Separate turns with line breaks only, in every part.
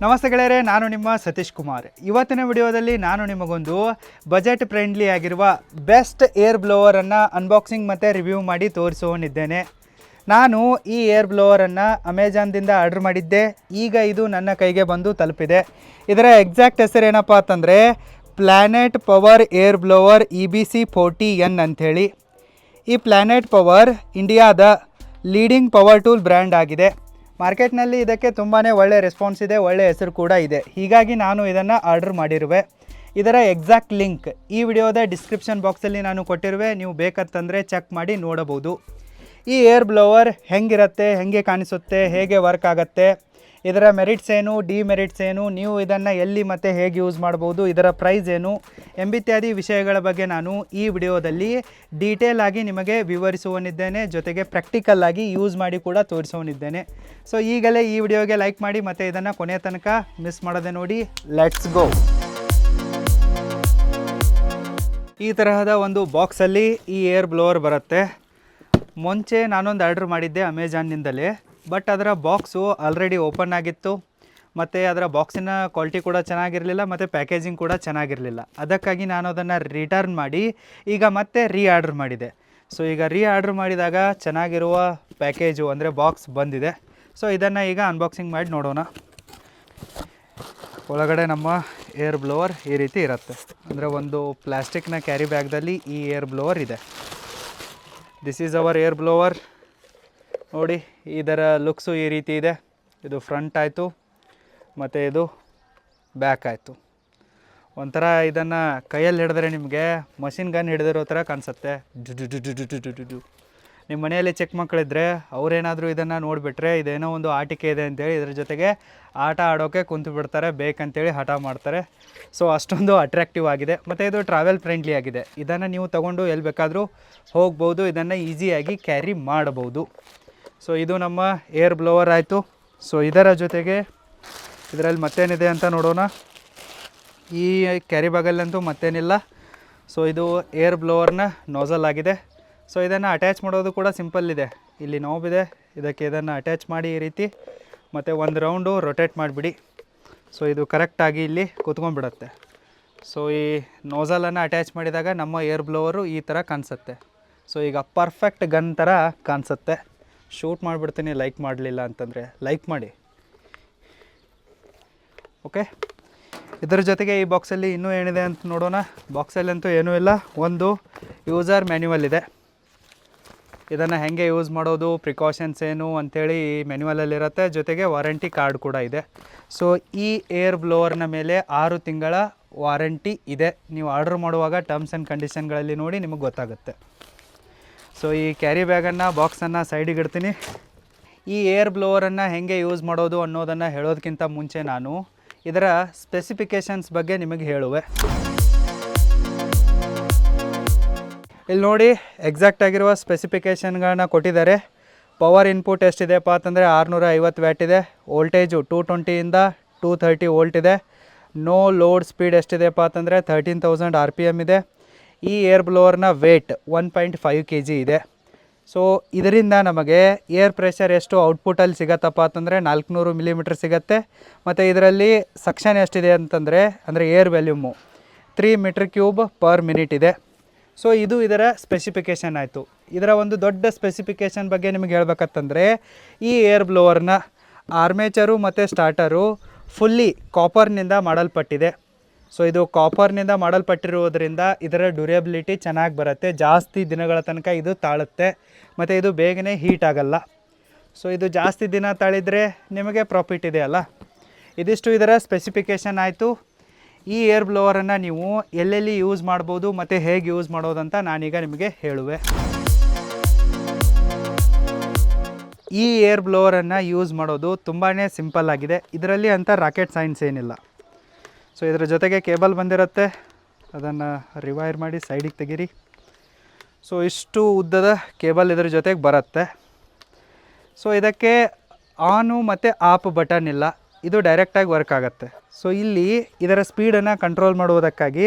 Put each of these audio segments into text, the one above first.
ನಮಸ್ತೆ ಗೆಳೆಯರೆ, ನಾನು ನಿಮ್ಮ ಸತೀಶ್ ಕುಮಾರ್. ಇವತ್ತಿನ ವಿಡಿಯೋದಲ್ಲಿ ನಾನು ನಿಮಗೊಂದು ಬಜೆಟ್ ಫ್ರೆಂಡ್ಲಿ ಆಗಿರುವ ಬೆಸ್ಟ್ ಏರ್ ಬ್ಲೋವರನ್ನು ಅನ್ಬಾಕ್ಸಿಂಗ್ ಮತ್ತು ರಿವ್ಯೂ ಮಾಡಿ ತೋರಿಸುವನಿದ್ದೇನೆ. ನಾನು ಈ ಏರ್ ಬ್ಲೋವರನ್ನು ಅಮೆಜಾನ್ದಿಂದ ಆರ್ಡ್ರ್ ಮಾಡಿದ್ದೆ. ಈಗ ಇದು ನನ್ನ ಕೈಗೆ ಬಂದು ತಲುಪಿದೆ. ಇದರ ಎಕ್ಸಾಕ್ಟ್ ಹೆಸರು ಏನಪ್ಪ ಅಂತಂದರೆ planet power air blower EBC40N ಅಂಥೇಳಿ. ಈ ಪ್ಲ್ಯಾನೆಟ್ ಪವರ್ ಇಂಡಿಯಾದ ಲೀಡಿಂಗ್ ಪವರ್ ಟೂಲ್ ಬ್ರ್ಯಾಂಡ್ ಆಗಿದೆ. ಮಾರ್ಕೆಟ್ನಲ್ಲಿ ಇದಕ್ಕೆ ತುಂಬಾ ಒಳ್ಳೆ ರೆಸ್ಪಾನ್ಸ್ ಇದೆ, ಒಳ್ಳೆ ಹೆಸರು ಕೂಡ ಇದೆ. ಹೀಗಾಗಿ ನಾನು ಇದನ್ನು ಆರ್ಡ್ರ್ ಮಾಡಿರುವೆ. ಇದರ ಎಕ್ಸಾಕ್ಟ್ ಲಿಂಕ್ ಈ ವಿಡಿಯೋದ ಡಿಸ್ಕ್ರಿಪ್ಷನ್ ಬಾಕ್ಸಲ್ಲಿ ನಾನು ಕೊಟ್ಟಿರುವೆ. ನೀವು ಬೇಕಂತಂದರೆ ಚೆಕ್ ಮಾಡಿ ನೋಡಬಹುದು. ಈ ಏರ್ ಬ್ಲೋವರ್ ಹೆಂಗಿರುತ್ತೆ, ಹೇಗೆ ಕಾಣಿಸುತ್ತೆ, ಹೇಗೆ ವರ್ಕ್ ಆಗುತ್ತೆ, ಇದರ ಮೆರಿಟ್ಸ್ ಏನು, ಡಿಮೆರಿಟ್ಸ್ ಏನು, ನೀವು ಇದನ್ನು ಎಲ್ಲಿ ಮತ್ತು ಹೇಗೆ ಯೂಸ್ ಮಾಡ್ಬೋದು, ಇದರ ಪ್ರೈಸ್ ಏನು ಎಂಬಿತ್ಯಾದಿ ವಿಷಯಗಳ ಬಗ್ಗೆ ನಾನು ಈ ವಿಡಿಯೋದಲ್ಲಿ ಡೀಟೇಲ್ ಆಗಿ ನಿಮಗೆ ವಿವರಿಸುವನಿದ್ದೇನೆ. ಜೊತೆಗೆ ಪ್ರಾಕ್ಟಿಕಲ್ ಆಗಿ ಯೂಸ್ ಮಾಡಿ ಕೂಡ ತೋರಿಸುವನಿದ್ದೇನೆ. ಸೊ ಈಗಲೇ ಈ ವಿಡಿಯೋಗೆ ಲೈಕ್ ಮಾಡಿ ಮತ್ತು ಇದನ್ನು ಕೊನೆಯ ತನಕ ಮಿಸ್ ಮಾಡದೆ ನೋಡಿ. Let's go. ಈ ತರಹದ ಒಂದು ಬಾಕ್ಸಲ್ಲಿ ಈ ಏರ್ ಬ್ಲೋವರ್ ಬರುತ್ತೆ. ಮುಂಚೆ ನಾನೊಂದು ಆರ್ಡ್ರ್ ಮಾಡಿದ್ದೆ ಅಮೆಜಾನ್ನಿಂದಲೇ, ಬಟ್ ಅದರ ಬಾಕ್ಸು ಆಲ್ರೆಡಿ ಓಪನ್ ಆಗಿತ್ತು ಮತ್ತು ಅದರ ಬಾಕ್ಸಿನ ಕ್ವಾಲಿಟಿ ಕೂಡ ಚೆನ್ನಾಗಿರಲಿಲ್ಲ ಮತ್ತು ಪ್ಯಾಕೇಜಿಂಗ್ ಕೂಡ ಚೆನ್ನಾಗಿರಲಿಲ್ಲ. ಅದಕ್ಕಾಗಿ ನಾನು ಅದನ್ನು ರಿಟರ್ನ್ ಮಾಡಿ ಈಗ ಮತ್ತೆ ಆರ್ಡ್ರ್ ಮಾಡಿದೆ. ಸೊ ಈಗ ಆರ್ಡ್ರ್ ಮಾಡಿದಾಗ ಚೆನ್ನಾಗಿರುವ ಪ್ಯಾಕೇಜು ಅಂದರೆ ಬಾಕ್ಸ್ ಬಂದಿದೆ. ಸೊ ಇದನ್ನು ಈಗ ಅನ್ಬಾಕ್ಸಿಂಗ್ ಮಾಡಿ ನೋಡೋಣ. ಒಳಗಡೆ ನಮ್ಮ ಏರ್ ಬ್ಲೋವರ್ ಈ ರೀತಿ ಇರುತ್ತೆ. ಅಂದರೆ ಒಂದು ಪ್ಲಾಸ್ಟಿಕ್ನ ಕ್ಯಾರಿ ಬ್ಯಾಗ್ದಲ್ಲಿ ಈ ಏರ್ ಬ್ಲೋವರ್ ಇದೆ. This is our air blower. ನೋಡಿ, ಇದರ ಲುಕ್ಸು ಈ ರೀತಿ ಇದೆ. ಇದು ಫ್ರಂಟ್ ಆಯಿತು ಮತ್ತು ಇದು ಬ್ಯಾಕ್ ಆಯಿತು. ಒಂಥರ ಇದನ್ನು ಕೈಯಲ್ಲಿ ಹಿಡಿದ್ರೆ ನಿಮಗೆ ಮಷಿನ್ ಗನ್ ಹಿಡಿದಿರೋ ಥರ ಕಾಣಿಸುತ್ತೆ. ನಿಮ್ಮ ಮನೆಯಲ್ಲಿ ಚಿಕ್ಕ ಮಕ್ಕಳಿದ್ರೆ ಅವರೇನಾದರೂ ಇದನ್ನು ನೋಡಿಬಿಟ್ರೆ ಇದೇನೋ ಒಂದು ಆಟಿಕೆ ಇದೆ ಅಂತೇಳಿ ಇದ್ರ ಜೊತೆಗೆ ಆಟ ಆಡೋಕ್ಕೆ ಕುಂತು ಬಿಡ್ತಾರೆ, ಬೇಕಂತೇಳಿ ಹಠ ಮಾಡ್ತಾರೆ. ಸೊ ಅಷ್ಟೊಂದು ಅಟ್ರಾಕ್ಟಿವ್ ಆಗಿದೆ ಮತ್ತು ಇದು ಟ್ರಾವೆಲ್ ಫ್ರೆಂಡ್ಲಿ ಆಗಿದೆ. ಇದನ್ನು ನೀವು ತೊಗೊಂಡು ಎಲ್ಲಿ ಬೇಕಾದರೂ ಹೋಗ್ಬೋದು, ಇದನ್ನು ಈಸಿಯಾಗಿ ಕ್ಯಾರಿ ಮಾಡಬಹುದು. ಸೊ ಇದು ನಮ್ಮ ಏರ್ ಬ್ಲೋವರ್ ಆಯಿತು. ಸೊ ಇದರ ಜೊತೆಗೆ ಇದರಲ್ಲಿ ಮತ್ತೇನಿದೆ ಅಂತ ನೋಡೋಣ. ಈ ಕ್ಯಾರಿ ಬ್ಯಾಗಲ್ಲಂತೂ ಮತ್ತೇನಿಲ್ಲ. ಸೊ ಇದು ಏರ್ ಬ್ಲೋವರ್ನ ನೋಸಲ್ ಆಗಿದೆ. ಸೊ ಇದನ್ನು ಅಟ್ಯಾಚ್ ಮಾಡೋದು ಕೂಡ ಸಿಂಪಲ್ ಇದೆ. ಇಲ್ಲಿ ನಾಬ್ ಇದೆ, ಇದಕ್ಕೆ ಇದನ್ನು ಅಟ್ಯಾಚ್ ಮಾಡಿ ಈ ರೀತಿ ಮತ್ತು ಒಂದು ರೌಂಡು ರೊಟೇಟ್ ಮಾಡಿಬಿಡಿ. ಸೊ ಇದು ಕರೆಕ್ಟಾಗಿ ಇಲ್ಲಿ ಕೂತ್ಕೊಂಡ್ಬಿಡುತ್ತೆ. ಸೊ ಈ ನೋಸಲನ್ನು ಅಟ್ಯಾಚ್ ಮಾಡಿದಾಗ ನಮ್ಮ ಏರ್ ಬ್ಲೋವರು ಈ ಥರ ಕಾಣಿಸುತ್ತೆ. ಸೊ ಈಗ ಪರ್ಫೆಕ್ಟ್ ಗನ್ ಥರ ಕಾಣಿಸುತ್ತೆ. ಶೂಟ್ ಮಾಡಿಬಿಡ್ತೀನಿ ಲೈಕ್ ಮಾಡಲಿಲ್ಲ ಅಂತಂದರೆ. ಲೈಕ್ ಮಾಡಿ, ಓಕೆ. ಇದರ ಜೊತೆಗೆ ಈ ಬಾಕ್ಸಲ್ಲಿ ಇನ್ನೂ ಏನಿದೆ ಅಂತ ನೋಡೋಣ. ಬಾಕ್ಸಲ್ಲಂತೂ ಏನೂ ಇಲ್ಲ, ಒಂದು ಯೂಸರ್ ಮ್ಯಾನ್ಯುವಲ್ ಇದೆ. ಇದನ್ನು ಹೇಗೆ ಯೂಸ್ ಮಾಡೋದು, ಪ್ರಿಕಾಷನ್ಸ್ ಏನು ಅಂಥೇಳಿ ಈ ಮ್ಯಾನ್ಯುವಲಲ್ಲಿರುತ್ತೆ. ಜೊತೆಗೆ ವಾರಂಟಿ ಕಾರ್ಡ್ ಕೂಡ ಇದೆ. ಸೊ ಈ ಏರ್ ಬ್ಲೋವರ್ನ ಮೇಲೆ 6 ತಿಂಗಳ ವಾರಂಟಿ ಇದೆ. ನೀವು ಆರ್ಡ್ರ್ ಮಾಡುವಾಗ ಟರ್ಮ್ಸ್ ಆ್ಯಂಡ್ ಕಂಡೀಷನ್ಗಳಲ್ಲಿ ನೋಡಿ ನಿಮಗೆ ಗೊತ್ತಾಗುತ್ತೆ. ಸೊ ಈ ಕ್ಯಾರಿ ಬ್ಯಾಗನ್ನು ಬಾಕ್ಸನ್ನು ಸೈಡಿಗೆ ಇಡ್ತೀನಿ. ಈ ಏರ್ ಬ್ಲೋವರನ್ನು ಹೇಗೆ ಯೂಸ್ ಮಾಡೋದು ಅನ್ನೋದನ್ನು ಹೇಳೋದಕ್ಕಿಂತ ಮುಂಚೆ ನಾನು ಇದರ ಸ್ಪೆಸಿಫಿಕೇಷನ್ಸ್ ಬಗ್ಗೆ ನಿಮಗೆ ಹೇಳುವೆ. ಇಲ್ಲಿ ನೋಡಿ, ಎಕ್ಸಾಕ್ಟ್ ಆಗಿರುವ ಸ್ಪೆಸಿಫಿಕೇಷನ್ಗಳನ್ನ ಕೊಟ್ಟಿದ್ದಾರೆ. ಪವರ್ ಇನ್ಪುಟ್ ಎಷ್ಟಿದೆಪ್ಪ ಅಂತಂದರೆ 650 ವ್ಯಾಟ್ ಇದೆ. ವೋಲ್ಟೇಜು 220ಇಂದ 230 ವೋಲ್ಟ್ ಇದೆ. ನೋ ಲೋಡ್ ಸ್ಪೀಡ್ ಎಷ್ಟಿದೆಪ್ಪ ಅಂತಂದರೆ 13,000 RPM ಇದೆ. ಈ ಏರ್ ಬ್ಲೋವರ್ನ ವೇಟ್ 1.5 kg ಇದೆ. ಸೊ ಇದರಿಂದ ನಮಗೆ ಏರ್ ಪ್ರೆಷರ್ ಎಷ್ಟು ಔಟ್ಪುಟಲ್ಲಿ ಸಿಗತ್ತಪ್ಪ ಅಂತಂದರೆ 400 ಮಿಲಿಮೀಟ್ರ್ ಸಿಗುತ್ತೆ. ಮತ್ತು ಇದರಲ್ಲಿ ಸಕ್ಷನ್ ಎಷ್ಟಿದೆ ಅಂತಂದರೆ ಅಂದರೆ ಏರ್ ವ್ಯಾಲ್ಯೂಮು 3 m3/ಮಿನಿಟ್ ಇದೆ. ಸೊ ಇದು ಇದರ ಸ್ಪೆಸಿಫಿಕೇಷನ್ ಆಯಿತು. ಇದರ ಒಂದು ದೊಡ್ಡ ಸ್ಪೆಸಿಫಿಕೇಷನ್ ಬಗ್ಗೆ ನಿಮಗೆ ಹೇಳ್ಬೇಕಂತಂದರೆ ಈ ಏರ್ ಬ್ಲೋವರ್ನ ಆರ್ಮೇಚರು ಮತ್ತು ಸ್ಟಾರ್ಟರು ಫುಲ್ಲಿ ಕಾಪರ್ನಿಂದ ಮಾಡಲ್ಪಟ್ಟಿದೆ. ಸೊ ಇದು ಕಾಪರ್ನಿಂದ ಮಾಡಲ್ಪಟ್ಟಿರುವುದರಿಂದ ಇದರ ಡ್ಯೂರೇಬಿಲಿಟಿ ಚೆನ್ನಾಗಿ ಬರುತ್ತೆ. ಜಾಸ್ತಿ ದಿನಗಳ ತನಕ ಇದು ತಾಳುತ್ತೆ ಮತ್ತು ಇದು ಬೇಗನೆ ಹೀಟ್ ಆಗಲ್ಲ. ಸೊ ಇದು ಜಾಸ್ತಿ ದಿನ ತಾಳಿದರೆ ನಿಮಗೆ ಪ್ರಾಫಿಟ್ ಇದೆ ಅಲ್ಲ. ಇದಿಷ್ಟು ಇದರ ಸ್ಪೆಸಿಫಿಕೇಷನ್ ಆಯಿತು. ಈ ಏರ್ ಬ್ಲೋವರನ್ನು ನೀವು ಎಲ್ಲೆಲ್ಲಿ ಯೂಸ್ ಮಾಡ್ಬೋದು ಮತ್ತು ಹೇಗೆ ಯೂಸ್ ಮಾಡೋದಂತ ನಾನೀಗ ನಿಮಗೆ ಹೇಳುವೆ. ಈ ಏರ್ ಬ್ಲೋವರನ್ನು ಯೂಸ್ ಮಾಡೋದು ತುಂಬಾ ಸಿಂಪಲ್ ಆಗಿದೆ. ಇದರಲ್ಲಿ ಅಂಥ ರಾಕೆಟ್ ಸೈನ್ಸ್ ಏನಿಲ್ಲ. ಸೊ ಇದರ ಜೊತೆಗೆ ಕೇಬಲ್ ಬಂದಿರುತ್ತೆ, ಅದನ್ನು ರಿವೈರ್ ಮಾಡಿ ಸೈಡಿಗೆ ತೆಗೀರಿ. ಸೊ ಇಷ್ಟು ಉದ್ದದ ಕೇಬಲ್ ಇದರ ಜೊತೆಗೆ ಬರುತ್ತೆ. ಸೊ ಇದಕ್ಕೆ ಆನು ಮತ್ತು ಆಫ್ ಬಟನ್ ಇಲ್ಲ, ಇದು ಡೈರೆಕ್ಟಾಗಿ ವರ್ಕ್ ಆಗುತ್ತೆ. ಸೊ ಇಲ್ಲಿ ಇದರ ಸ್ಪೀಡನ್ನು ಕಂಟ್ರೋಲ್ ಮಾಡುವುದಕ್ಕಾಗಿ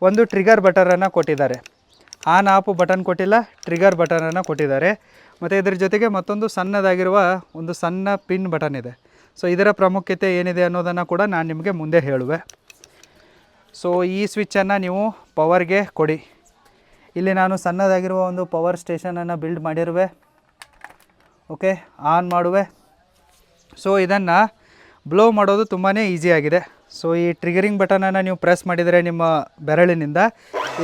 ಒಂದು ಟ್ರಿಗರ್ ಬಟನನ್ನು ಕೊಟ್ಟಿದ್ದಾರೆ. ಆನ್ ಆಫ್ ಬಟನ್ ಕೊಟ್ಟಿಲ್ಲ, ಟ್ರಿಗರ್ ಬಟನನ್ನು ಕೊಟ್ಟಿದ್ದಾರೆ. ಮತ್ತು ಇದರ ಜೊತೆಗೆ ಮತ್ತೊಂದು ಸಣ್ಣದಾಗಿರುವ ಒಂದು ಸಣ್ಣ ಪಿನ್ ಬಟನ್ ಇದೆ. ಸೊ ಇದರ ಪ್ರಾಮುಖ್ಯತೆ ಏನಿದೆ ಅನ್ನೋದನ್ನು ಕೂಡ ನಾನು ನಿಮಗೆ ಮುಂದೆ ಹೇಳುವೆ. ಸೊ ಈ ಸ್ವಿಚ್ಚನ್ನು ನೀವು ಪವರ್ಗೆ ಕೊಡಿ. ಇಲ್ಲಿ ನಾನು ಸಣ್ಣದಾಗಿರುವ ಒಂದು ಪವರ್ ಸ್ಟೇಷನನ್ನು ಬಿಲ್ಡ್ ಮಾಡಿರುವೆ. ಓಕೆ, ಆನ್ ಮಾಡುವೆ. ಸೊ ಇದನ್ನು ಬ್ಲೋ ಮಾಡೋದು ತುಂಬಾ ಈಸಿಯಾಗಿದೆ. ಸೊ ಈ ಟ್ರಿಗರಿಂಗ್ ಬಟನನ್ನು ನೀವು ಪ್ರೆಸ್ ಮಾಡಿದರೆ ನಿಮ್ಮ ಬೆರಳಿನಿಂದ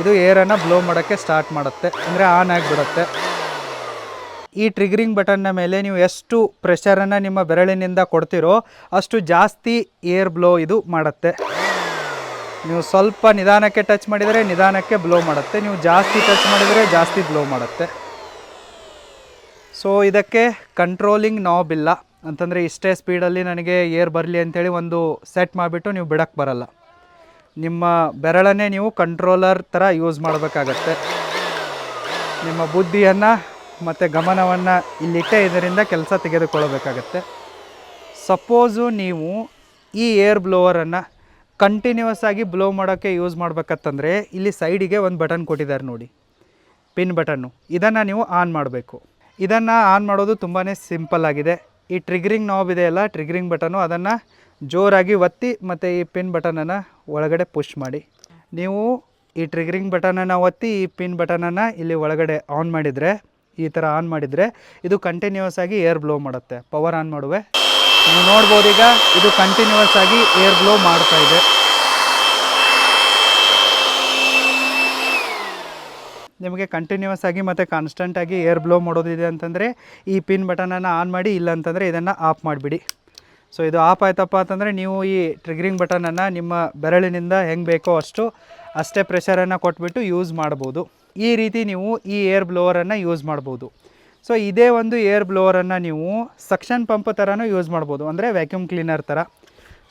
ಇದು ಏರನ್ನು ಬ್ಲೋ ಮಾಡೋಕ್ಕೆ ಸ್ಟಾರ್ಟ್ ಮಾಡುತ್ತೆ, ಅಂದರೆ ಆನ್ ಆಗಿಬಿಡುತ್ತೆ. ಈ ಟ್ರಿಗರಿಂಗ್ ಬಟನ್ನ ಮೇಲೆ ನೀವು ಎಷ್ಟು ಪ್ರೆಷರನ್ನು ನಿಮ್ಮ ಬೆರಳಿನಿಂದ ಕೊಡ್ತೀರೋ ಅಷ್ಟು ಜಾಸ್ತಿ ಏರ್ ಬ್ಲೋ ಇದು ಮಾಡುತ್ತೆ. ನೀವು ಸ್ವಲ್ಪ ನಿಧಾನಕ್ಕೆ ಟಚ್ ಮಾಡಿದರೆ ನಿಧಾನಕ್ಕೆ ಬ್ಲೋ ಮಾಡುತ್ತೆ, ನೀವು ಜಾಸ್ತಿ ಟಚ್ ಮಾಡಿದರೆ ಜಾಸ್ತಿ ಬ್ಲೋ ಮಾಡುತ್ತೆ. ಸೊ ಇದಕ್ಕೆ ಕಂಟ್ರೋಲಿಂಗ್ ನಾಬ್ ಇಲ್ಲ, ಅಂತಂದರೆ ಇಷ್ಟೇ ಸ್ಪೀಡಲ್ಲಿ ನನಗೆ ಏರ್ ಬರಲಿ ಅಂಥೇಳಿ ಒಂದು ಸೆಟ್ ಮಾಡಿಬಿಟ್ಟು ನೀವು ಬಿಡೋಕ್ಕೆ ಬರಲ್ಲ. ನಿಮ್ಮ ಬೆರಳನ್ನೇ ನೀವು ಕಂಟ್ರೋಲರ್ ಥರ ಯೂಸ್ ಮಾಡಬೇಕಾಗತ್ತೆ. ನಿಮ್ಮ ಬುದ್ಧಿಯನ್ನು ಮತ್ತು ಗಮನವನ್ನು ಇಲ್ಲಿಟ್ಟೆ ಇದರಿಂದ ಕೆಲಸ ತೆಗೆದುಕೊಳ್ಳಬೇಕಾಗತ್ತೆ. ಸಪೋಸು ನೀವು ಈ ಏರ್ ಬ್ಲೋವರನ್ನು ಕಂಟಿನ್ಯೂಸ್ ಆಗಿ ಬ್ಲೋ ಮಾಡೋಕ್ಕೆ ಯೂಸ್ ಮಾಡಬೇಕಂತಂದರೆ ಇಲ್ಲಿ ಸೈಡಿಗೆ ಒಂದು ಬಟನ್ ಕೊಟ್ಟಿದ್ದಾರೆ ನೋಡಿ, ಪಿನ್ ಬಟನ್ನು. ಇದನ್ನು ನೀವು ಆನ್ ಮಾಡಬೇಕು. ಇದನ್ನು ಆನ್ ಮಾಡೋದು ತುಂಬಾ ಸಿಂಪಲ್ ಆಗಿದೆ. ಈ ಟ್ರಿಗರಿಂಗ್ ನಾಬ್ ಇದೆಯಲ್ಲ, ಟ್ರಿಗರಿಂಗ್ ಬಟನು, ಅದನ್ನು ಜೋರಾಗಿ ಒತ್ತಿ ಮತ್ತು ಈ ಪಿನ್ ಬಟನನ್ನು ಒಳಗಡೆ ಪುಷ್ ಮಾಡಿ. ನೀವು ಈ ಟ್ರಿಗರಿಂಗ್ ಬಟನನ್ನು ಒತ್ತಿ ಈ ಪಿನ್ ಬಟನನ್ನು ಇಲ್ಲಿ ಒಳಗಡೆ ಆನ್ ಮಾಡಿದರೆ, ಈ ಥರ ಆನ್ ಮಾಡಿದರೆ ಇದು ಕಂಟಿನ್ಯೂಸ್ ಆಗಿ ಏರ್ ಬ್ಲೋ ಮಾಡುತ್ತೆ. ಪವರ್ ಆನ್ ಮಾಡುವೆ, ನೀವು ನೋಡ್ಬೋದು ಈಗ ಇದು ಕಂಟಿನ್ಯೂಸ್ ಆಗಿ ಏರ್ ಬ್ಲೋ ಮಾಡ್ತಾ ಇದೆ. ನಿಮಗೆ ಕಂಟಿನ್ಯೂಸ್ ಆಗಿ ಮತ್ತು ಕಾನ್ಸ್ಟೆಂಟಾಗಿ ಏರ್ ಬ್ಲೋ ಮಾಡೋದಿದೆ ಅಂತಂದರೆ ಈ ಪಿನ್ ಬಟನನ್ನು ಆನ್ ಮಾಡಿ, ಇಲ್ಲ ಅಂತಂದರೆ ಇದನ್ನು ಆಫ್ ಮಾಡಿಬಿಡಿ. ಸೊ ಇದು ಆಫ್ ಆಯ್ತಪ್ಪ ಅಂತಂದರೆ ನೀವು ಈ ಟ್ರಿಗರಿಂಗ್ ಬಟನನ್ನು ನಿಮ್ಮ ಬೆರಳಿನಿಂದ ಹೆಂಗೆ ಬೇಕೋ ಅಷ್ಟೇ ಪ್ರೆಷರನ್ನು ಕೊಟ್ಬಿಟ್ಟು ಯೂಸ್ ಮಾಡ್ಬೋದು. ಈ ರೀತಿ ನೀವು ಈ ಏರ್ ಬ್ಲೋವರನ್ನು ಯೂಸ್ ಮಾಡ್ಬೋದು. ಸೊ ಇದೇ ಒಂದು ಏರ್ ಬ್ಲೋವರನ್ನು ನೀವು ಸಕ್ಷನ್ ಪಂಪ್ ಥರನೂ ಯೂಸ್ ಮಾಡ್ಬೋದು, ಅಂದರೆ ವ್ಯಾಕ್ಯೂಮ್ ಕ್ಲೀನರ್ ಥರ.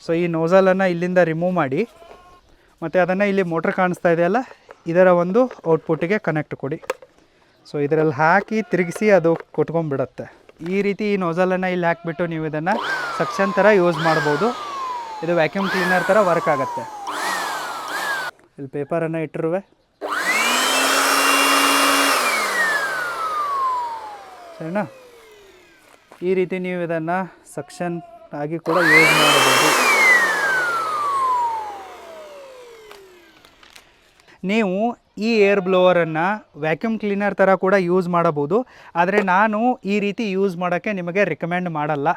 ಸೊ ಈ ನೋಝಲನ್ನು ಇಲ್ಲಿಂದ ರಿಮೂವ್ ಮಾಡಿ ಮತ್ತು ಅದನ್ನು ಇಲ್ಲಿ ಮೋಟ್ರ್ ಕಾಣಿಸ್ತಾ ಇದೆಯಲ್ಲ, ಇದರ ಒಂದು ಔಟ್ಪುಟ್ಟಿಗೆ ಕನೆಕ್ಟ್ ಕೊಡಿ. ಸೊ ಇದರಲ್ಲಿ ಹಾಕಿ ತಿರುಗಿಸಿ ಅದು ಕೊಟ್ಕೊಂಡ್ಬಿಡುತ್ತೆ. ಈ ರೀತಿ ಈ ನೋಝಲನ್ನು ಇಲ್ಲಿ ಹಾಕಿಬಿಟ್ಟು ನೀವು ಇದನ್ನು ಸಕ್ಷನ್ ಥರ ಯೂಸ್ ಮಾಡ್ಬೋದು. ಇದು ವ್ಯಾಕ್ಯೂಮ್ ಕ್ಲೀನರ್ ಥರ ವರ್ಕ್ ಆಗುತ್ತೆ. ಇಲ್ಲಿ ಪೇಪರನ್ನು ಇಟ್ಟಿರುವೆ. ಸರಿನಾ? ಈ ರೀತಿ ನೀವು ಇದನ್ನು ಸಕ್ಷನ್ ಆಗಿ ಕೂಡ ಯೂಸ್ ಮಾಡಬಹುದು. ನೀವು ಈ ಏರ್ ಬ್ಲೋವರನ್ನು ವ್ಯಾಕ್ಯೂಮ್ ಕ್ಲೀನರ್ ಥರ ಕೂಡ ಯೂಸ್ ಮಾಡಬಹುದು, ಆದರೆ ನಾನು ಈ ರೀತಿ ಯೂಸ್ ಮಾಡೋಕ್ಕೆ ನಿಮಗೆ ರಿಕಮೆಂಡ್ ಮಾಡಲ್ಲ.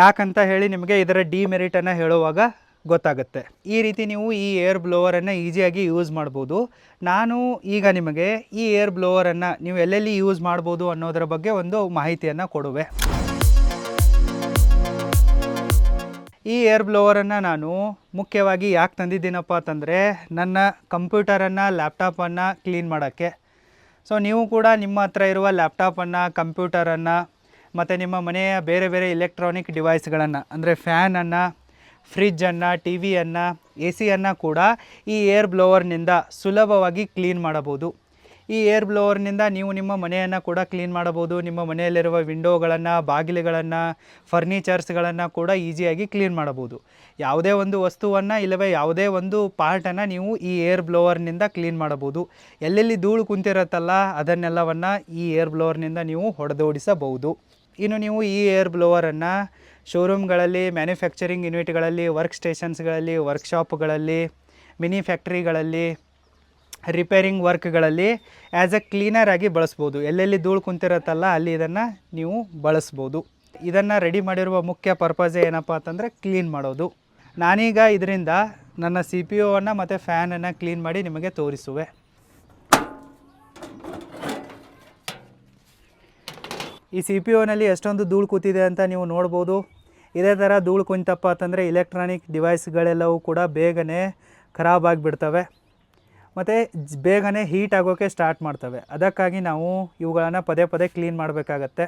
ಯಾಕಂತ ಹೇಳಿ ನಿಮಗೆ ಇದರ ಡಿಮೆರಿಟನ್ನು ಹೇಳುವಾಗ ಗೊತ್ತಾಗುತ್ತೆ. ಈ ರೀತಿ ನೀವು ಈ ಏರ್ ಬ್ಲೋವರನ್ನು ಈಸಿಯಾಗಿ ಯೂಸ್ ಮಾಡ್ಬೋದು. ನಾನು ಈಗ ನಿಮಗೆ ಈ ಏರ್ ಬ್ಲೋವರನ್ನು ನೀವು ಎಲ್ಲೆಲ್ಲಿ ಯೂಸ್ ಮಾಡ್ಬೋದು ಅನ್ನೋದರ ಬಗ್ಗೆ ಒಂದು ಮಾಹಿತಿಯನ್ನು ಕೊಡುವೆ. ಈ ಏರ್ ಬ್ಲೋವರನ್ನು ನಾನು ಮುಖ್ಯವಾಗಿ ಯಾಕೆ ತಂದಿದ್ದೀನಪ್ಪ ಅಂತಂದರೆ ನನ್ನ ಕಂಪ್ಯೂಟರನ್ನು, ಲ್ಯಾಪ್ಟಾಪನ್ನು ಕ್ಲೀನ್ ಮಾಡೋಕ್ಕೆ. ಸೊ ನೀವು ಕೂಡ ನಿಮ್ಮ ಹತ್ರ ಇರುವ ಲ್ಯಾಪ್ಟಾಪನ್ನು, ಕಂಪ್ಯೂಟರನ್ನು ಮತ್ತು ನಿಮ್ಮ ಮನೆಯ ಬೇರೆ ಬೇರೆ ಇಲೆಕ್ಟ್ರಾನಿಕ್ ಡಿವೈಸ್ಗಳನ್ನು, ಅಂದರೆ ಫ್ಯಾನನ್ನು, ಫ್ರಿಜ್ಜನ್ನು, ಟಿ ವಿಯನ್ನು, ಎ ಸಿಯನ್ನು ಕೂಡ ಈ ಏರ್ ಬ್ಲೋವರ್ನಿಂದ ಸುಲಭವಾಗಿ ಕ್ಲೀನ್ ಮಾಡಬಹುದು. ಈ ಏರ್ ಬ್ಲೋವರ್ನಿಂದ ನೀವು ನಿಮ್ಮ ಮನೆಯನ್ನು ಕೂಡ ಕ್ಲೀನ್ ಮಾಡಬಹುದು. ನಿಮ್ಮ ಮನೆಯಲ್ಲಿರುವ ವಿಂಡೋಗಳನ್ನು, ಬಾಗಿಲುಗಳನ್ನು, ಫರ್ನಿಚರ್ಸ್ಗಳನ್ನು ಕೂಡ ಈಸಿಯಾಗಿ ಕ್ಲೀನ್ ಮಾಡಬಹುದು. ಯಾವುದೇ ಒಂದು ವಸ್ತುವನ್ನು ಇಲ್ಲವೇ ಯಾವುದೇ ಒಂದು ಪಾರ್ಟನ್ನು ನೀವು ಈ ಏರ್ ಬ್ಲೋವರ್ನಿಂದ ಕ್ಲೀನ್ ಮಾಡಬಹುದು. ಎಲ್ಲೆಲ್ಲಿ ಧೂಳು ಕುಂತಿರುತ್ತಲ್ಲ ಅದನ್ನೆಲ್ಲವನ್ನು ಈ ಏರ್ ಬ್ಲೋವರ್ನಿಂದ ನೀವು ಹೊಡೆದೋಡಿಸಬಹುದು. ಇನ್ನು ನೀವು ಈ ಏರ್ ಬ್ಲೋವರನ್ನು ಶೋರೂಮ್ಗಳಲ್ಲಿ, ಮ್ಯಾನುಫ್ಯಾಕ್ಚರಿಂಗ್ ಯೂನಿಟ್ಗಳಲ್ಲಿ, ವರ್ಕ್ ಸ್ಟೇಷನ್ಸ್ಗಳಲ್ಲಿ, ವರ್ಕ್ಶಾಪ್ಗಳಲ್ಲಿ, ಮಿನಿ ಫ್ಯಾಕ್ಟ್ರಿಗಳಲ್ಲಿ, ರಿಪೇರಿಂಗ್ ವರ್ಕ್ಗಳಲ್ಲಿ ಆ್ಯಸ್ ಎ ಕ್ಲೀನರ್ ಆಗಿ ಬಳಸ್ಬೋದು. ಎಲ್ಲೆಲ್ಲಿ ಧೂಳು ಕುಂತಿರುತ್ತಲ್ಲ ಅಲ್ಲಿ ಇದನ್ನು ನೀವು ಬಳಸ್ಬೋದು. ಇದನ್ನು ರೆಡಿ ಮಾಡಿರುವ ಮುಖ್ಯ ಪರ್ಪಸೇ ಏನಪ್ಪ ಅಂತಂದರೆ ಕ್ಲೀನ್ ಮಾಡೋದು. ನಾನೀಗ ಇದರಿಂದ ನನ್ನ ಸಿ ಪಿ ಯುವನ್ನು ಮತ್ತು ಫ್ಯಾನನ್ನು ಕ್ಲೀನ್ ಮಾಡಿ ನಿಮಗೆ ತೋರಿಸುವೆ. ಈ ಸಿ ಪಿ ಯುನಲ್ಲಿ ಎಷ್ಟೊಂದು ಧೂಳು ಕೂತಿದೆ ಅಂತ ನೀವು ನೋಡ್ಬೋದು. ಇದೇ ಥರ ಧೂಳು ಕುಂತಪ್ಪ ಅಂತಂದರೆ ಇಲೆಕ್ಟ್ರಾನಿಕ್ ಡಿವೈಸ್ಗಳೆಲ್ಲವೂ ಕೂಡ ಬೇಗನೆ ಖರಾಬಾಗಿಬಿಡ್ತವೆ ಮತ್ತು ಬೇಗನೆ ಹೀಟ್ ಆಗೋಕ್ಕೆ ಸ್ಟಾರ್ಟ್ ಮಾಡ್ತವೆ. ಅದಕ್ಕಾಗಿ ನಾವು ಇವುಗಳನ್ನು ಪದೇ ಪದೇ ಕ್ಲೀನ್ ಮಾಡಬೇಕಾಗತ್ತೆ.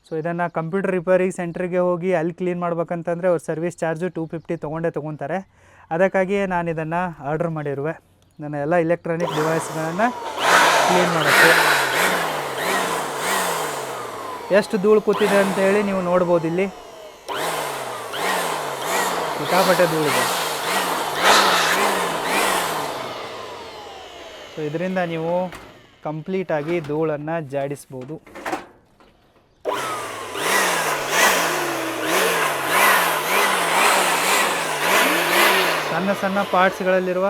ಸೊ ಇದನ್ನು ಕಂಪ್ಯೂಟರ್ ರಿಪೇರಿ ಸೆಂಟ್ರಿಗೆ ಹೋಗಿ ಅಲ್ಲಿ ಕ್ಲೀನ್ ಮಾಡ್ಬೇಕಂತಂದರೆ ಅವ್ರ ಸರ್ವಿಸ್ ಚಾರ್ಜು $250 ತೊಗೊತಾರೆ. ಅದಕ್ಕಾಗಿಯೇ ನಾನು ಇದನ್ನು ಆರ್ಡ್ರ್ ಮಾಡಿರುವೆ, ನನ್ನ ಎಲ್ಲ ಇಲೆಕ್ಟ್ರಾನಿಕ್ ಡಿವೈಸ್ಗಳನ್ನು ಕ್ಲೀನ್ ಮಾಡೋಕ್ಕೆ. ಎಷ್ಟು ಧೂಳು ಕೂತಿದೆ ಅಂತೇಳಿ ನೀವು ನೋಡ್ಬೋದು. ಇಲ್ಲಿ ಸಿಕ್ಕಾಪಟ್ಟೆ ಧೂಳಿದೆ. ಸೊ ಇದರಿಂದ ನೀವು ಕಂಪ್ಲೀಟಾಗಿ ಧೂಳನ್ನು ಜಾಡಿಸ್ಬೋದು. ಸಣ್ಣ ಸಣ್ಣ ಪಾರ್ಟ್ಸ್ಗಳಲ್ಲಿರುವ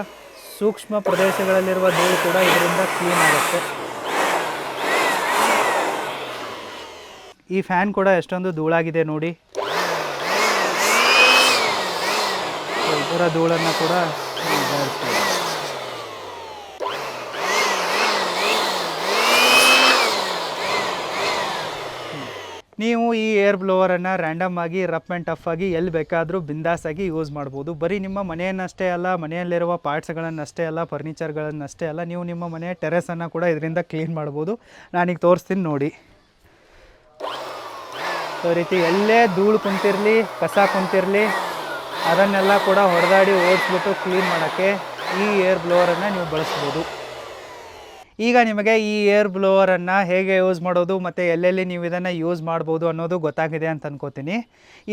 ಸೂಕ್ಷ್ಮ ಪ್ರದೇಶಗಳಲ್ಲಿರುವ ಧೂಳು ಕೂಡ ಇದರಿಂದ ಕ್ಲೀನ್ ಆಗುತ್ತೆ. ಈ ಫ್ಯಾನ್ ಕೂಡ ಎಷ್ಟೊಂದು ಧೂಳಾಗಿದೆ ನೋಡಿ. ಇದರ ಧೂಳನ್ನು ಕೂಡ ಜಾರಿಸ್ತೀವಿ. ನೀವು ಈ ಏರ್ ಬ್ಲೋವರನ್ನು ರ್ಯಾಂಡಮ್ ಆಗಿ ರಫ್ ಆ್ಯಂಡ್ ಟಫ್ ಆಗಿ ಎಲ್ಲಿ ಬೇಕಾದರೂ ಬಿಂದಾಸಾಗಿ ಯೂಸ್ ಮಾಡ್ಬೋದು. ಬರೀ ನಿಮ್ಮ ಮನೆಯನ್ನಷ್ಟೇ ಅಲ್ಲ, ಮನೆಯಲ್ಲಿರುವ ಪಾರ್ಟ್ಸ್ಗಳನ್ನಷ್ಟೇ ಅಲ್ಲ, ಫರ್ನಿಚರ್ಗಳನ್ನಷ್ಟೇ ಅಲ್ಲ, ನೀವು ನಿಮ್ಮ ಮನೆಯ ಟೆರೆಸನ್ನು ಕೂಡ ಇದರಿಂದ ಕ್ಲೀನ್ ಮಾಡ್ಬೋದು. ನಾನೀಗ ತೋರಿಸ್ತೀನಿ ನೋಡಿ. ಸೊ ಈ ರೀತಿ ಎಲ್ಲೇ ಧೂಳು ಕುಂತಿರಲಿ, ಕಸ ಕುಂತಿರಲಿ, ಅದನ್ನೆಲ್ಲ ಕೂಡ ಹೊಡೆದಾಡಿ ಓಡಿಸ್ಬಿಟ್ಟು ಕ್ಲೀನ್ ಮಾಡೋಕ್ಕೆ ಈ ಏರ್ ಬ್ಲೋವರನ್ನು ನೀವು ಬಳಸ್ಬೋದು. ಈಗ ನಿಮಗೆ ಈ ಏರ್ ಬ್ಲೋವರನ್ನು ಹೇಗೆ ಯೂಸ್ ಮಾಡೋದು ಮತ್ತು ಎಲ್ಲೆಲ್ಲಿ ನೀವು ಇದನ್ನು ಯೂಸ್ ಮಾಡ್ಬೋದು ಅನ್ನೋದು ಗೊತ್ತಾಗಿದೆ ಅಂತ ಅನ್ಕೋತೀನಿ.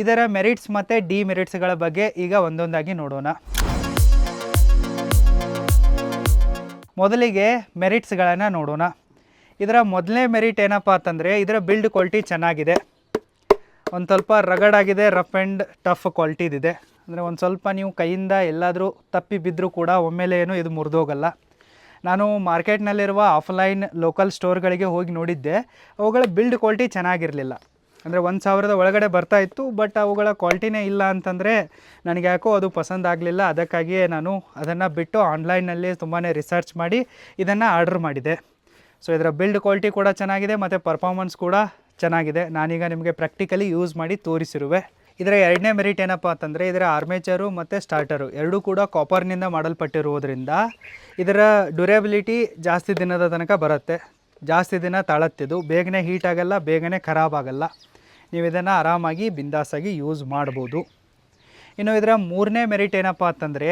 ಇದರ ಮೆರಿಟ್ಸ್ ಮತ್ತು ಡಿಮೆರಿಟ್ಸ್ಗಳ ಬಗ್ಗೆ ಈಗ ಒಂದೊಂದಾಗಿ ನೋಡೋಣ. ಮೊದಲಿಗೆ ಮೆರಿಟ್ಸ್ಗಳನ್ನು ನೋಡೋಣ. ಇದರ ಮೊದಲನೇ ಮೆರಿಟ್ ಏನಪ್ಪ ಅಂತಂದರೆ ಇದರ ಬಿಲ್ಡ್ ಕ್ವಾಲಿಟಿ ಚೆನ್ನಾಗಿದೆ. ಒಂದು ಸ್ವಲ್ಪ ರಗಡಾಗಿದೆ, ರಫ್ ಆ್ಯಂಡ್ ಟಫ್ ಕ್ವಾಲಿಟಿದಿದೆ. ಅಂದರೆ ಒಂದು ಸ್ವಲ್ಪ ನೀವು ಕೈಯಿಂದ ಎಲ್ಲಾದರೂ ತಪ್ಪಿ ಬಿದ್ದರೂ ಕೂಡ ಒಮ್ಮೆಲೆ ಏನು ಇದು ಮುರಿದೋಗಲ್ಲ. ನಾನು ಮಾರ್ಕೆಟ್ನಲ್ಲಿರುವ ಆಫ್ಲೈನ್ ಲೋಕಲ್ ಸ್ಟೋರ್ಗಳಿಗೆ ಹೋಗಿ ನೋಡಿದ್ದೆ. ಅವುಗಳ ಬಿಲ್ಡ್ ಕ್ವಾಲಿಟಿ ಚೆನ್ನಾಗಿರಲಿಲ್ಲ. ಅಂದರೆ 1,000 ಒಳಗಡೆ ಬರ್ತಾಯಿತ್ತು, ಬಟ್ ಅವುಗಳ ಕ್ವಾಲಿಟಿನೇ ಇಲ್ಲ ಅಂತಂದರೆ ನನಗೆ ಯಾಕೋ ಅದು ಪಸಂದ್ ಆಗಲಿಲ್ಲ. ಅದಕ್ಕಾಗಿಯೇ ನಾನು ಅದನ್ನು ಬಿಟ್ಟು ಆನ್ಲೈನಲ್ಲಿ ತುಂಬಾ ರಿಸರ್ಚ್ ಮಾಡಿ ಇದನ್ನು ಆರ್ಡ್ರ್ ಮಾಡಿದೆ. ಸೊ ಇದರ ಬಿಲ್ಡ್ ಕ್ವಾಲಿಟಿ ಕೂಡ ಚೆನ್ನಾಗಿದೆ ಮತ್ತು ಪರ್ಫಾರ್ಮೆನ್ಸ್ ಕೂಡ ಚೆನ್ನಾಗಿದೆ. ನಾನೀಗ ನಿಮಗೆ ಪ್ರಾಕ್ಟಿಕಲಿ ಯೂಸ್ ಮಾಡಿ ತೋರಿಸಿರುವೆ. ಇದರ ಎರಡನೇ ಮೆರಿಟ್ ಏನಪ್ಪ ಅಂತಂದರೆ ಇದರ ಆರ್ಮೇಚರು ಮತ್ತು ಸ್ಟಾರ್ಟರು ಎರಡೂ ಕೂಡ ಕಾಪರ್ನಿಂದ ಮಾಡಲ್ಪಟ್ಟಿರುವುದರಿಂದ ಇದರ ಡ್ಯೂರೇಬಿಲಿಟಿ ಜಾಸ್ತಿ ದಿನದ ತನಕ ಬರುತ್ತೆ. ಜಾಸ್ತಿ ದಿನ ತಾಳತ್ತಿದ್ದು, ಬೇಗನೆ ಹೀಟ್ ಆಗಲ್ಲ, ಬೇಗನೆ ಖರಾಬ್ ಆಗಲ್ಲ. ನೀವು ಇದನ್ನು ಆರಾಮಾಗಿ ಬಿಂದಾಸಾಗಿ ಯೂಸ್ ಮಾಡ್ಬೋದು. ಇನ್ನು ಇದರ ಮೂರನೇ ಮೆರಿಟ್ ಏನಪ್ಪ ಅಂತಂದರೆ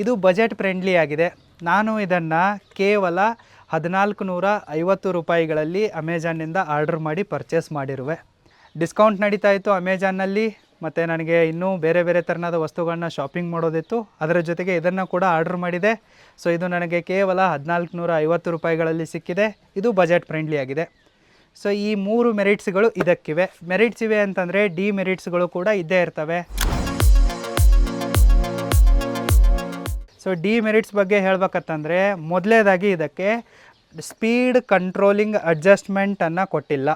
ಇದು ಬಜೆಟ್ ಫ್ರೆಂಡ್ಲಿ ಆಗಿದೆ. ನಾನು ಇದನ್ನು ಕೇವಲ 1,450 ರೂಪಾಯಿಗಳಲ್ಲಿ ಅಮೆಜಾನ್ನಿಂದ ಆರ್ಡರ್ ಮಾಡಿ ಪರ್ಚೇಸ್ ಮಾಡಿರುವೆ. ಡಿಸ್ಕೌಂಟ್ ನಡೀತಾ ಇತ್ತು ಅಮೆಜಾನ್ನಲ್ಲಿ, ಮತ್ತು ನನಗೆ ಇನ್ನೂ ಬೇರೆ ಬೇರೆ ಥರನಾದ ವಸ್ತುಗಳನ್ನ ಶಾಪಿಂಗ್ ಮಾಡೋದಿತ್ತು. ಅದರ ಜೊತೆಗೆ ಇದನ್ನು ಕೂಡ ಆರ್ಡರ್ ಮಾಡಿದೆ. ಸೊ ಇದು ನನಗೆ ಕೇವಲ 1,450 ರೂಪಾಯಿಗಳಲ್ಲಿ ಸಿಕ್ಕಿದೆ. ಇದು ಬಜೆಟ್ ಫ್ರೆಂಡ್ಲಿ ಆಗಿದೆ. ಸೊ ಈ 3 ಮೆರಿಟ್ಸ್ಗಳು ಇದಕ್ಕಿವೆ. ಮೆರಿಟ್ಸ್ ಇವೆ ಅಂತಂದರೆ ಡಿಮೆರಿಟ್ಸ್ಗಳು ಕೂಡ ಇದ್ದೇ ಇರ್ತವೆ. ಸೊ ಡಿಮೆರಿಟ್ಸ್ ಬಗ್ಗೆ ಹೇಳ್ಬೇಕಂತಂದರೆ ಮೊದಲೇದಾಗಿ ಇದಕ್ಕೆ ಸ್ಪೀಡ್ ಕಂಟ್ರೋಲಿಂಗ್ ಅಡ್ಜಸ್ಟ್ಮೆಂಟನ್ನು ಕೊಟ್ಟಿಲ್ಲ.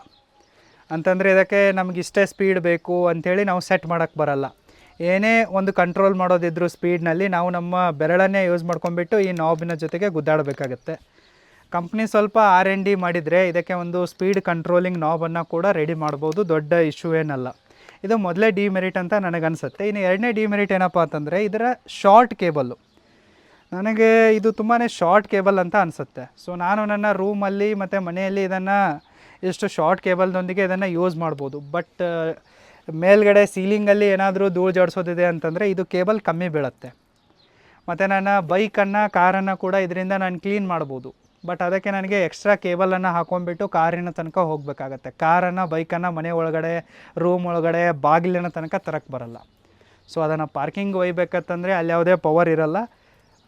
ಅಂತಂದರೆ ಇದಕ್ಕೆ ನಮಗಿಷ್ಟೇ ಸ್ಪೀಡ್ ಬೇಕು ಅಂಥೇಳಿ ನಾವು ಸೆಟ್ ಮಾಡೋಕ್ಕೆ ಬರಲ್ಲ. ಏನೇ ಒಂದು ಕಂಟ್ರೋಲ್ ಮಾಡೋದಿದ್ರು ಸ್ಪೀಡ್ನಲ್ಲಿ ನಾವು ನಮ್ಮ ಬೆರಳನ್ನೇ ಯೂಸ್ ಮಾಡ್ಕೊಂಡ್ಬಿಟ್ಟು ಈ ನಾಬಿನ ಜೊತೆಗೆ ಗುದ್ದಾಡಬೇಕಾಗತ್ತೆ. ಕಂಪ್ನಿ ಸ್ವಲ್ಪ R&D ಮಾಡಿದರೆ ಇದಕ್ಕೆ ಒಂದು ಸ್ಪೀಡ್ ಕಂಟ್ರೋಲಿಂಗ್ ನಾಬನ್ನು ಕೂಡ ರೆಡಿ ಮಾಡ್ಬೋದು. ದೊಡ್ಡ ಇಶ್ಯೂ ಏನಲ್ಲ. ಇದು ಮೊದಲೇ ಡಿಮೆರಿಟ್ ಅಂತ ನನಗನ್ಸುತ್ತೆ. ಇನ್ನು ಎರಡನೇ ಡಿಮೆರಿಟ್ ಏನಪ್ಪ ಅಂತಂದರೆ ಇದರ ಶಾರ್ಟ್ ಕೇಬಲ್ಲು. ನನಗೆ ಇದು ತುಂಬಾ ಶಾರ್ಟ್ ಕೇಬಲ್ ಅಂತ ಅನಿಸುತ್ತೆ. ಸೊ ನಾನು ನನ್ನ ರೂಮಲ್ಲಿ ಮತ್ತು ಮನೆಯಲ್ಲಿ ಇದನ್ನು ಇಷ್ಟು ಶಾರ್ಟ್ ಕೇಬಲ್ದೊಂದಿಗೆ ಇದನ್ನು ಯೂಸ್ ಮಾಡ್ಬೋದು. ಬಟ್ ಮೇಲ್ಗಡೆ ಸೀಲಿಂಗಲ್ಲಿ ಏನಾದರೂ ಧೂಳು ಜೋಡಿಸೋದಿದೆ ಅಂತಂದರೆ ಇದು ಕೇಬಲ್ ಕಮ್ಮಿ ಬೀಳುತ್ತೆ. ಮತ್ತು ನನ್ನ ಬೈಕನ್ನು, ಕಾರನ್ನು ಕೂಡ ಇದರಿಂದ ನಾನು ಕ್ಲೀನ್ ಮಾಡ್ಬೋದು. ಬಟ್ ಅದಕ್ಕೆ ನನಗೆ ಎಕ್ಸ್ಟ್ರಾ ಕೇಬಲನ್ನು ಹಾಕೊಂಡ್ಬಿಟ್ಟು ಕಾರಿನ ತನಕ ಹೋಗಬೇಕಾಗತ್ತೆ. ಕಾರನ್ನು, ಬೈಕನ್ನು ಮನೆ ಒಳಗಡೆ, ರೂಮ್ ಒಳಗಡೆ, ಬಾಗಿಲಿನ ತನಕ ತರಕ್ಕೆ ಬರಲ್ಲ. ಸೊ ಅದನ್ನು ಪಾರ್ಕಿಂಗ್ ಒಯ್ಬೇಕಂತಂದರೆ ಅಲ್ಲಿ ಯಾವುದೇ ಪವರ್ ಇರಲ್ಲ.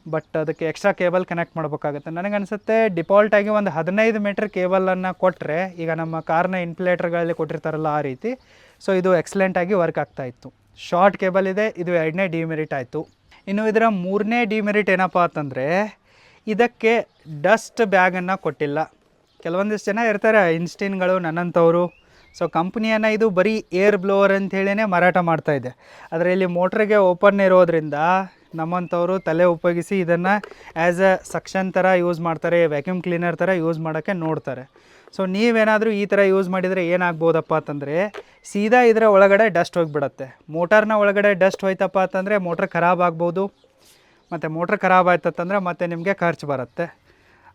ಬಟ್ ಅದಕ್ಕೆ ಎಕ್ಸ್ಟ್ರಾ ಕೇಬಲ್ ಕನೆಕ್ಟ್ ಮಾಡಬೇಕಾಗುತ್ತೆ. ನನಗನ್ಸುತ್ತೆ ಡಿಫಾಲ್ಟಾಗಿ ಒಂದು 15 ಮೀಟ್ರ್ ಕೇಬಲನ್ನು ಕೊಟ್ಟರೆ, ಈಗ ನಮ್ಮ ಕಾರ್ನ ಇನ್ಫ್ಲೇಟರ್ಗಳಲ್ಲಿ ಕೊಟ್ಟಿರ್ತಾರಲ್ಲ ಆ ರೀತಿ, ಸೊ ಇದು ಎಕ್ಸಲೆಂಟಾಗಿ ವರ್ಕ್ ಆಗ್ತಾಯಿತ್ತು. ಶಾರ್ಟ್ ಕೇಬಲ್ ಇದೆ. ಇದು ಎರಡನೇ ಡಿಮೆರಿಟ್ ಆಯಿತು. ಇನ್ನು ಇದರ ಮೂರನೇ ಡಿಮೆರಿಟ್ ಏನಪ್ಪ ಅಂತಂದರೆ ಇದಕ್ಕೆ ಡಸ್ಟ್ ಬ್ಯಾಗನ್ನು ಕೊಟ್ಟಿಲ್ಲ. ಕೆಲವೊಂದಿಷ್ಟು ಜನ ಇರ್ತಾರೆ ಇನ್ಸ್ಟಿನ್ಗಳು ನನ್ನಂಥವರು. ಸೊ ಕಂಪ್ನಿಯನ್ನು ಇದು ಬರೀ ಏರ್ ಬ್ಲೋವರ್ ಅಂಥೇಳಿನೇ ಮಾರಾಟ ಮಾಡ್ತಾಯಿದೆ. ಅದರಲ್ಲಿ ಮೋಟ್ರಿಗೆ ಓಪನ್ ಇರೋದ್ರಿಂದ ನಮ್ಮಂಥವರು ತಲೆ ಉಪಯೋಗಿಸಿ ಇದನ್ನು ಆ್ಯಸ್ ಅ ಸಕ್ಷನ್ ಥರ ಯೂಸ್ ಮಾಡ್ತಾರೆ, ವ್ಯಾಕ್ಯೂಮ್ ಕ್ಲೀನರ್ ಥರ ಯೂಸ್ ಮಾಡೋಕ್ಕೆ ನೋಡ್ತಾರೆ. ಸೊ ನೀವೇನಾದರೂ ಈ ಥರ ಯೂಸ್ ಮಾಡಿದರೆ ಏನಾಗ್ಬೋದಪ್ಪ ಅಂತಂದರೆ ಸೀದಾ ಇದರ ಒಳಗಡೆ ಡಸ್ಟ್ ಹೋಗಿಬಿಡತ್ತೆ. ಮೋಟಾರ್ನ ಒಳಗಡೆ ಡಸ್ಟ್ ಹೋಯ್ತಪ್ಪ ಅಂತಂದರೆ ಮೋಟ್ರ್ ಖರಾಬ್ ಆಗ್ಬೋದು. ಮತ್ತು ಮೋಟ್ರ್ ಖರಾಬ್ ಆಯ್ತಂತಂದರೆ ಮತ್ತೆ ನಿಮಗೆ ಖರ್ಚು ಬರುತ್ತೆ.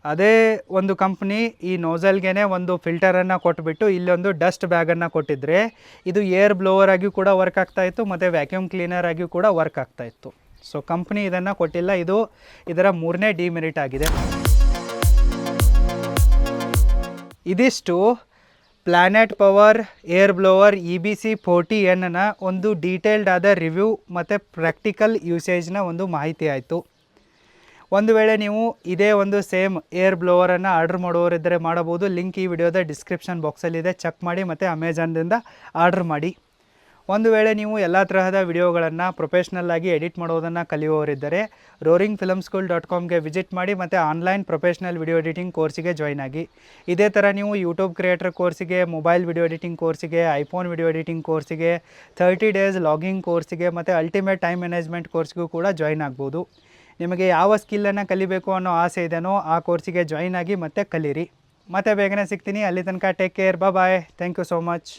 ಅದೇ ಒಂದು ಕಂಪ್ನಿ ಈ ನೋಝಲ್ಗೆ ಒಂದು ಫಿಲ್ಟರನ್ನು ಕೊಟ್ಬಿಟ್ಟು ಇಲ್ಲೊಂದು ಡಸ್ಟ್ ಬ್ಯಾಗನ್ನು ಕೊಟ್ಟಿದ್ದರೆ ಇದು ಏರ್ ಬ್ಲೋವರ್ ಆಗಿಯೂ ಕೂಡ ವರ್ಕ್ ಆಗ್ತಾಯಿತ್ತು ಮತ್ತು ವ್ಯಾಕ್ಯೂಮ್ ಕ್ಲೀನರ್ ಆಗಿಯೂ ಕೂಡ ವರ್ಕ್ ಆಗ್ತಾಯಿತ್ತು. ಸೊ ಕಂಪ್ನಿ ಇದನ್ನು ಕೊಟ್ಟಿಲ್ಲ. ಇದು ಇದರ ಮೂರನೇ ಡಿಮೆರಿಟ್ ಆಗಿದೆ. ಇದಿಷ್ಟು planet power air blower EBC 40N ಒಂದು ಡೀಟೇಲ್ಡ್ ಆದ ರಿವ್ಯೂ ಮತ್ತು ಪ್ರಾಕ್ಟಿಕಲ್ ಯೂಸೇಜ್ನ ಒಂದು ಮಾಹಿತಿ ಆಯಿತು. ಒಂದು ವೇಳೆ ನೀವು ಇದೇ ಒಂದು ಸೇಮ್ ಏರ್ ಬ್ಲೋವರನ್ನು ಆರ್ಡ್ರ್ ಮಾಡೋರಿದ್ದರೆ ಮಾಡಬಹುದು. ಲಿಂಕ್ ಈ ವಿಡಿಯೋದ ಡಿಸ್ಕ್ರಿಪ್ಷನ್ ಬಾಕ್ಸಲ್ಲಿದೆ, ಚೆಕ್ ಮಾಡಿ ಮತ್ತು ಅಮೆಜಾನ್ದಿಂದ ಆರ್ಡ್ರ್ ಮಾಡಿ. ಒಂದು ವೇಳೆ ನೀವು ಎಲ್ಲ ತರಹದ ವಿಡಿಯೋಗಳನ್ನು ಪ್ರೊಫೆಷ್ನಲ್ ಆಗಿ ಎಡಿಟ್ ಮಾಡೋದನ್ನು ಕಲಿಯುವವರಿದ್ದರೆ roaringfilmschool.comಗೆ ವಿಸಿಟ್ ಮಾಡಿ ಮತ್ತು ಆನ್ಲೈನ್ ಪ್ರೊಫೆಷ್ನಲ್ ವಿಡಿಯೋ ಎಡಿಟಿಂಗ್ ಕೋರ್ಸಿಗೆ ಜಾಯ್ನ್ ಆಗಿ. ಇದೇ ಥರ ನೀವು ಯೂಟ್ಯೂಬ್ ಕ್ರಿಯೇಟರ್ ಕೋರ್ಸಿಗೆ, ಮೊಬೈಲ್ ವಿಡಿಯೋ ಎಡಿಟಿಂಗ್ ಕೋರ್ಸಿಗೆ, ಐಫೋನ್ ವಿಡಿಯೋ ಎಡಿಟಿಂಗ್ ಕೋರ್ಸಿಗೆ, 30 ಡೇಸ್ ಲಾಗಿಂಗ್ ಕೋರ್ಸಿಗೆ ಮತ್ತು ಅಲ್ಟಿಮೇಟ್ ಟೈಮ್ ಮ್ಯಾನೇಜ್ಮೆಂಟ್ ಕೋರ್ಸ್ಗೂ ಕೂಡ ಜಾಯ್ನ್ ಆಗ್ಬೋದು. ನಿಮಗೆ ಯಾವ ಸ್ಕಿಲ್ಲನ್ನು ಕಲಿಬೇಕು ಅನ್ನೋ ಆಸೆ ಇದೆಯೋ ಆ ಕೋರ್ಸಿಗೆ ಜಾಯ್ನ್ ಆಗಿ ಮತ್ತು ಕಲೀರಿ. ಮತ್ತೆ ಬೇಗನೆ ಸಿಗ್ತೀನಿ. ಅಲ್ಲಿ ತನಕ take care, bye. Thank you so much.